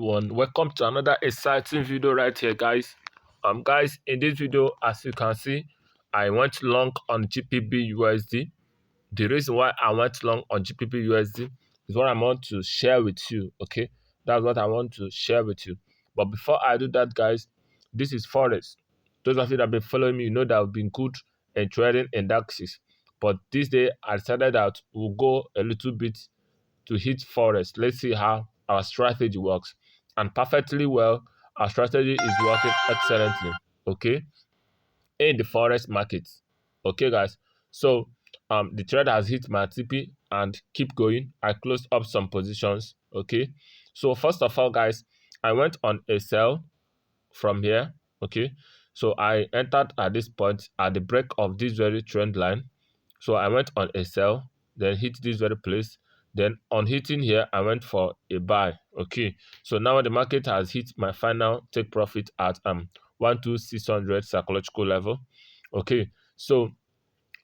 everyone, welcome to another exciting video right here, guys. Guys, in this video, as you can see, I went long on GBP USD. The reason why I went long on GBP USD is what I want to share with you. Okay, that's what I want to share with you. But before I do that, guys, this is Forex. Those of you that have been following me, you know that I've been good in trading indexes. But this day I decided that we'll go a little bit to hit forest. Let's see how our strategy works. And perfectly well, our strategy is working excellently. Okay, in the forest market. Okay, guys. So the trade has hit my TP and keep going. I closed up some positions. Okay. So first of all, guys, I went on a sell from here. Okay. So I entered at this point at the break of this very trend line. So I went on a sell, then hit this very place. Then on hitting here, I went for a buy. Okay. So now the market has hit my final take profit at 12600 psychological level. Okay. So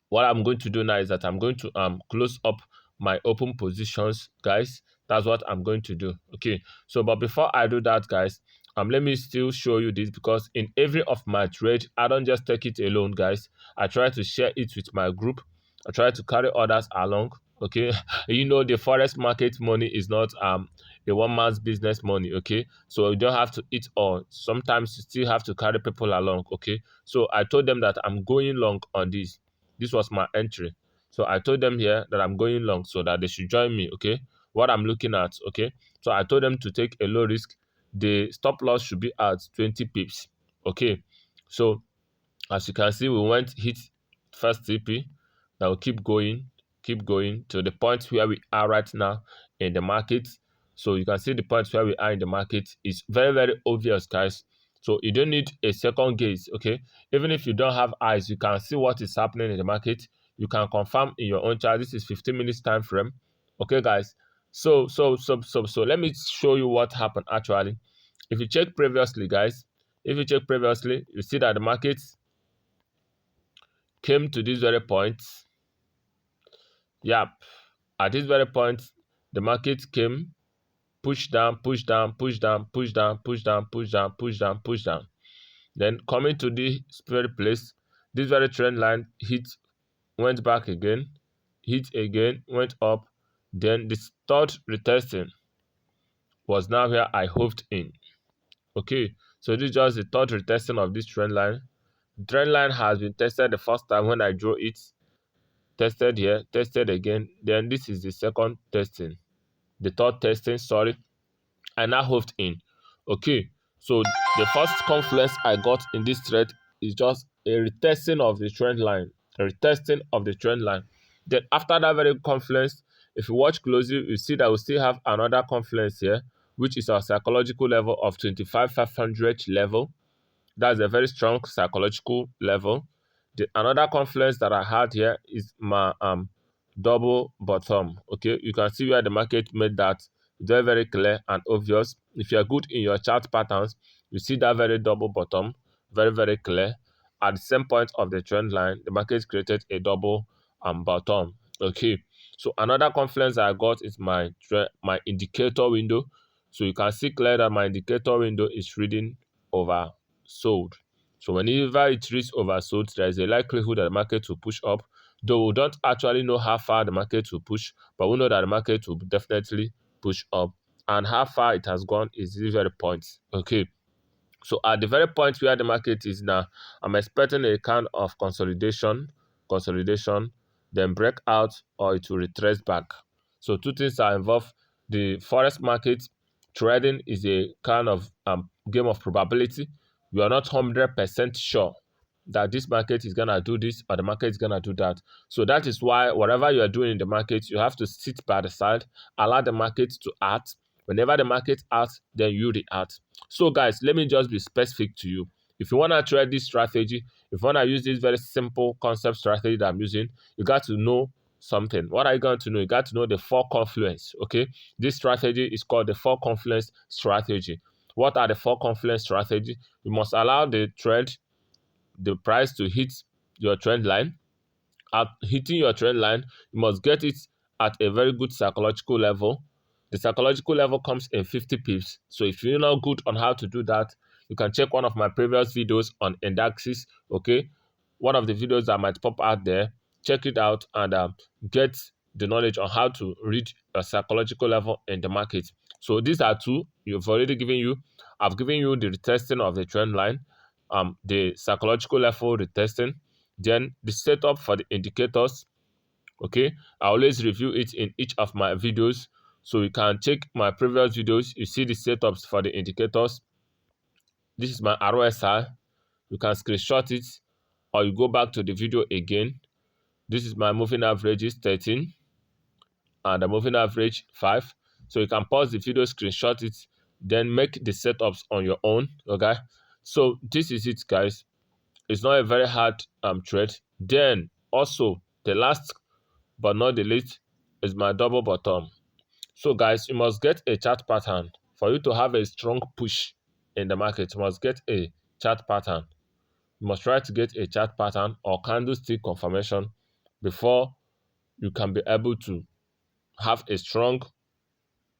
what I'm going to do now is that I'm going to close up my open positions, guys. That's what I'm going to do. Okay. So but before I do that, guys, let me still show you this, because in every of my trade, I don't just take it alone, guys. I try to share it with my group. I try to carry others along. Okay. You know, the forex market money is not a one man's business money. Okay. So you don't have to eat all. Sometimes you still have to carry people along. Okay. So I told them that I'm going long on this. This was my entry. So I told them here that I'm going long so that they should join me. Okay. What I'm looking at. Okay. So I told them to take a low risk. The stop loss should be at 20 pips. Okay. So as you can see, we went hit first TP. Now keep going to the point where we are right now in the market. So you can see the point where we are in the market is very, very obvious, guys. So you don't need a second gaze. Okay. Even if you don't have eyes, you can see what is happening in the market. You can confirm in your own chart. This is 15 minutes time frame. Okay, guys. So let me show you what happened actually. If you check previously, guys, if you check previously, you see that the market came to this very point. Yep. At this very point, the market came, push down, push down, push down, push down, push down, push down, push down, push down. Then coming to this very place, this very trend line hit, went back again, hit again, went up. Then this third retesting was now where I hoped in. Okay, so this is just the third retesting of this trend line. The trend line has been tested the first time when I drew it, tested here, tested again. Then this is the second testing, the third testing, sorry, and I hoved in. Okay, so the first confluence I got in this thread is just a retesting of the trend line, a retesting of the trend line. Then after that very confluence, if you watch closely, you see that we still have another confluence here, which is our psychological level of 25,500 level. That's a very strong psychological level. Another confluence that I had here is my double bottom. Okay, you can see where the market made that very, very clear and obvious. If you're good in your chart patterns, you see that very double bottom, very, very clear. At the same point of the trend line, the market created a double bottom. Okay, so another confluence I got is my indicator window. So you can see clear that my indicator window is reading oversold. So whenever it reaches oversold, there is a likelihood that the market will push up, though we don't actually know how far the market will push, but we know that the market will definitely push up. And how far it has gone is the very point. Okay, so at the very point where the market is now, I'm expecting a kind of consolidation, then breakout, or it will retrace back. So two things are involved. The forex market trading is a kind of game of probability. You are not 100% sure that this market is gonna do this or the market is gonna do that. So that is why whatever you are doing in the market, you have to sit by the side, allow the market to act. Whenever the market acts, then you react. So guys, let me just be specific to you. If you want to try this strategy, if you want to use this very simple concept strategy that I'm using, you got to know something. What are you going to know? You got to know the four confluence. Okay, this strategy is called the four confluence strategy. What are the four confluence strategy? You must allow the price to hit your trend line. At hitting your trend line, you must get it at a very good psychological level. The psychological level comes in 50 pips. So if you're not good on how to do that, you can check one of my previous videos on indexes. Okay, one of the videos that might pop out there. Check it out and get the knowledge on how to read a psychological level in the market. So these are two you've already given you. I've given you the retesting of the trend line, the psychological level retesting, then the setup for the indicators. Okay, I always review it in each of my videos, so you can check my previous videos. You see the setups for the indicators. This is my RSI. You can screenshot it or you go back to the video again. This is my moving average is 13 and the moving average 5. So you can pause the video, screenshot it, then make the setups on your own. Okay, so this is it, guys. It's not a very hard trade. Then also the last but not the least is my double bottom. So guys, you must get a chart pattern for you to have a strong push in the market. You must get a chart pattern. You must try to get a chart pattern or candlestick confirmation before you can be able to have a strong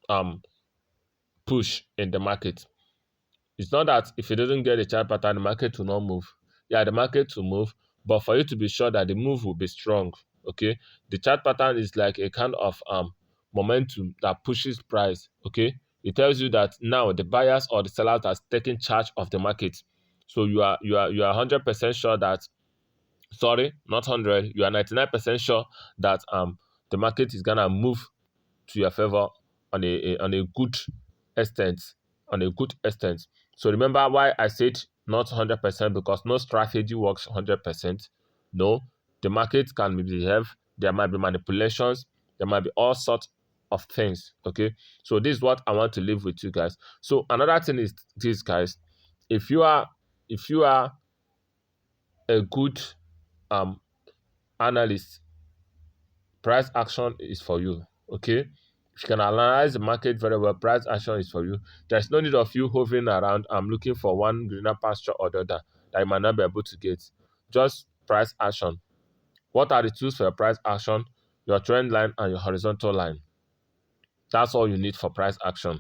um push in the market. It's not that if you didn't get a chart pattern, the market will not move. Yeah, the market will move, but for you to be sure that the move will be strong, okay, the chart pattern is like a kind of momentum that pushes price. Okay, it tells you that now the buyers or the sellers are taking charge of the market. So you are 100% sure that, sorry, not 100, you are 99% sure that the market is gonna move to your favor on a good extent, on a good extent. So remember why I said not 100%, because no strategy works 100%. No, the market can behave. There might be manipulations. There might be all sorts of things. Okay, so this is what I want to leave with you guys. So another thing is this, guys. If you are a good um analyst, price action is for you. Okay, if you can analyze the market very well, price action is for you. There's no need of you hovering around. I'm looking for one greener pasture or the other that you might not be able to get. Just price action. What are the tools for your price action? Your trend line and your horizontal line. That's all you need for price action.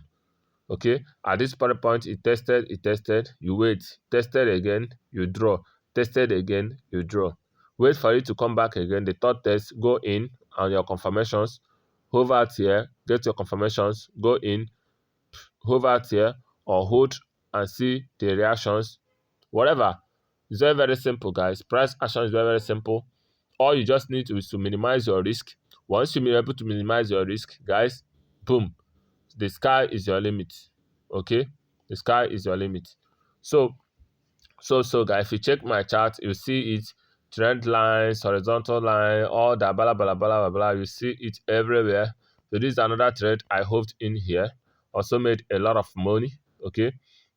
Okay, at this point, it tested, you wait, tested again, you draw, tested again, you draw. Wait for it to come back again. The third test, go in on your confirmations, hover out here, get your confirmations, go in, hover out here, or hold and see the reactions. Whatever. It's very, very simple, guys. Price action is very, very simple. All you just need is to minimize your risk. Once you're able to minimize your risk, guys, boom, the sky is your limit. Okay, the sky is your limit. So guys, if you check my chart, you see it, trend lines, horizontal line, all that blah blah blah blah blah. You see it everywhere. So this is another trade I hoped in here, also made a lot of money. Okay,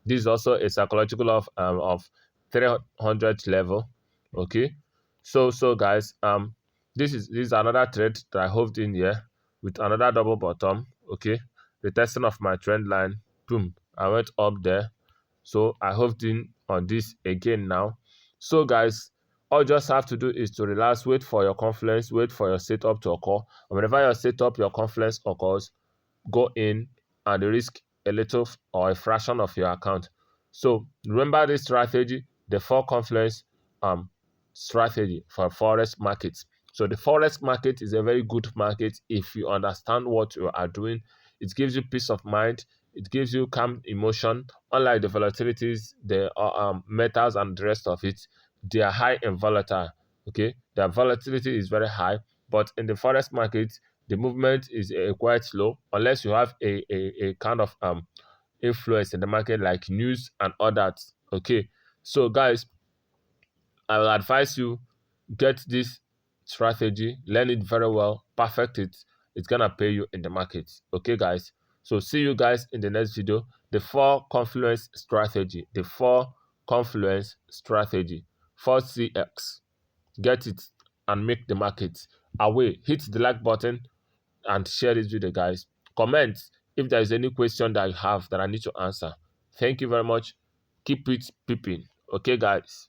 this is also a psychological of 300 level. Okay, so guys, this is another trade that I hoped in here with another double bottom. Okay, the testing of my trend line, boom, I went up there. So I hopped in on this again now. So guys, all you just have to do is to relax, wait for your confluence, wait for your setup to occur. And whenever your setup, your confluence occurs, go in and risk a little or a fraction of your account. So remember this strategy, the four confluence strategy for forex markets. So the forex market is a very good market if you understand what you are doing. It gives you peace of mind. It gives you calm emotion. Unlike the volatilities, the metals and the rest of it, they are high and volatile. Okay, their volatility is very high, but in the forex market, the movement is quite slow unless you have a kind of influence in the market like news and all that. Okay, so guys, I will advise you, get this strategy, learn it very well, perfect it. It's gonna pay you in the market. Okay, guys. So see you guys in the next video. The four confluence strategy, the four confluence strategy, 4CX. Get it and make the market away. Hit the like button and share this video, guys. Comment if there is any question that you have that I need to answer. Thank you very much. Keep it peeping. Okay, guys.